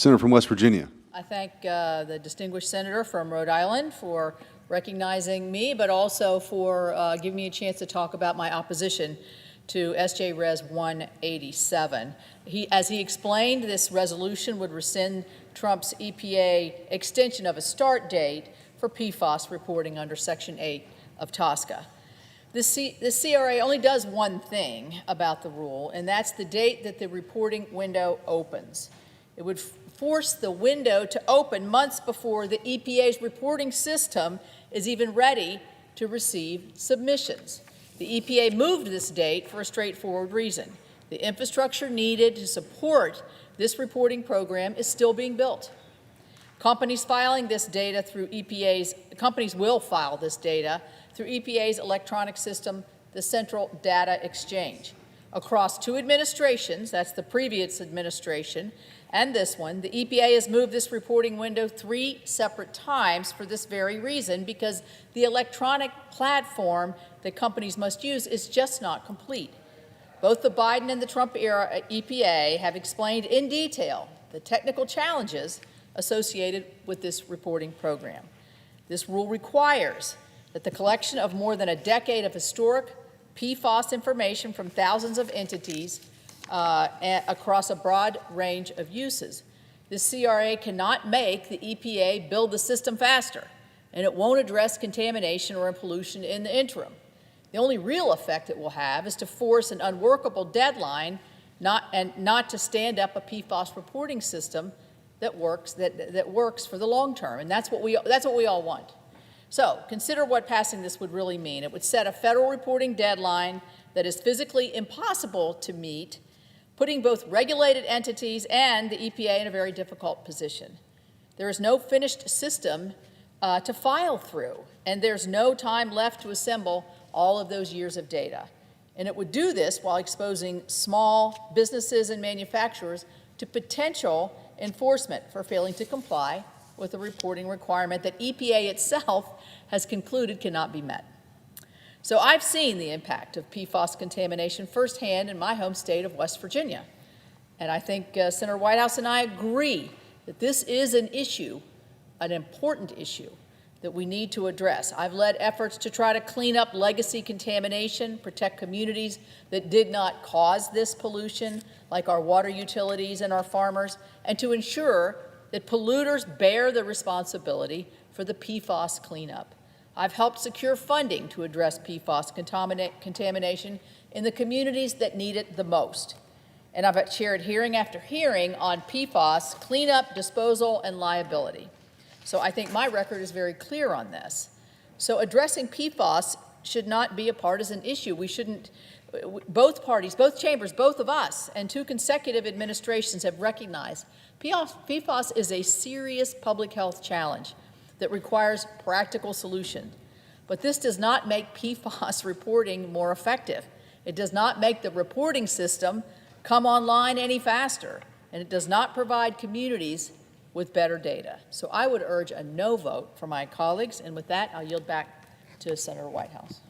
Senator from West Virginia. I thank the distinguished senator from Rhode Island for recognizing me, but also for giving me a chance to talk about my opposition to SJ Res 187. As he explained, this resolution would rescind Trump's EPA extension of a start date for PFAS reporting under Section 8 of TSCA. The CRA only does one thing about the rule, and that's the date that the reporting window opens. It would force the window to open months before the EPA's reporting system is even ready to receive submissions. The EPA moved this date for a straightforward reason. The infrastructure needed to support this reporting program is still being built. Companies will file this data through EPA's electronic system, the Central Data Exchange. Across two administrations, that's the previous administration and this one, the EPA has moved this reporting window 3 separate times for this very reason, because the electronic platform that companies must use is just not complete. Both the Biden and the Trump era EPA have explained in detail the technical challenges associated with this reporting program. This rule requires that the collection of more than a decade of historic PFAS information from thousands of entities across a broad range of uses. The CRA cannot make the EPA build the system faster, and it won't address contamination or pollution in the interim. The only real effect it will have is to force an unworkable deadline not to stand up a PFAS reporting system that works for the long term, and that's what we all want. So consider what passing this would really mean. It would set a federal reporting deadline that is physically impossible to meet, putting both regulated entities and the EPA in a very difficult position. There is no finished system to file through, and there's no time left to assemble all of those years of data. And it would do this while exposing small businesses and manufacturers to potential enforcement for failing to comply with a reporting requirement that EPA itself has concluded cannot be met. So I've seen the impact of PFAS contamination firsthand in my home state of West Virginia. And I think Senator Whitehouse and I agree that this is an issue, an important issue, that we need to address. I've led efforts to try to clean up legacy contamination, protect communities that did not cause this pollution, like our water utilities and our farmers, and to ensure that polluters bear the responsibility for the PFAS cleanup. I've helped secure funding to address PFAS contamination in the communities that need it the most. And I've chaired hearing after hearing on PFAS cleanup, disposal, and liability. So I think my record is very clear on this. So addressing PFAS should not be a partisan issue. We shouldn't, both parties, both chambers, both of us, and 2 consecutive administrations have recognized PFAS is a serious public health challenge that requires practical solutions. But this does not make PFAS reporting more effective. It does not make the reporting system come online any faster, and it does not provide communities with better data. So I would urge a no vote for my colleagues, and with that, I'll yield back to Senator Whitehouse.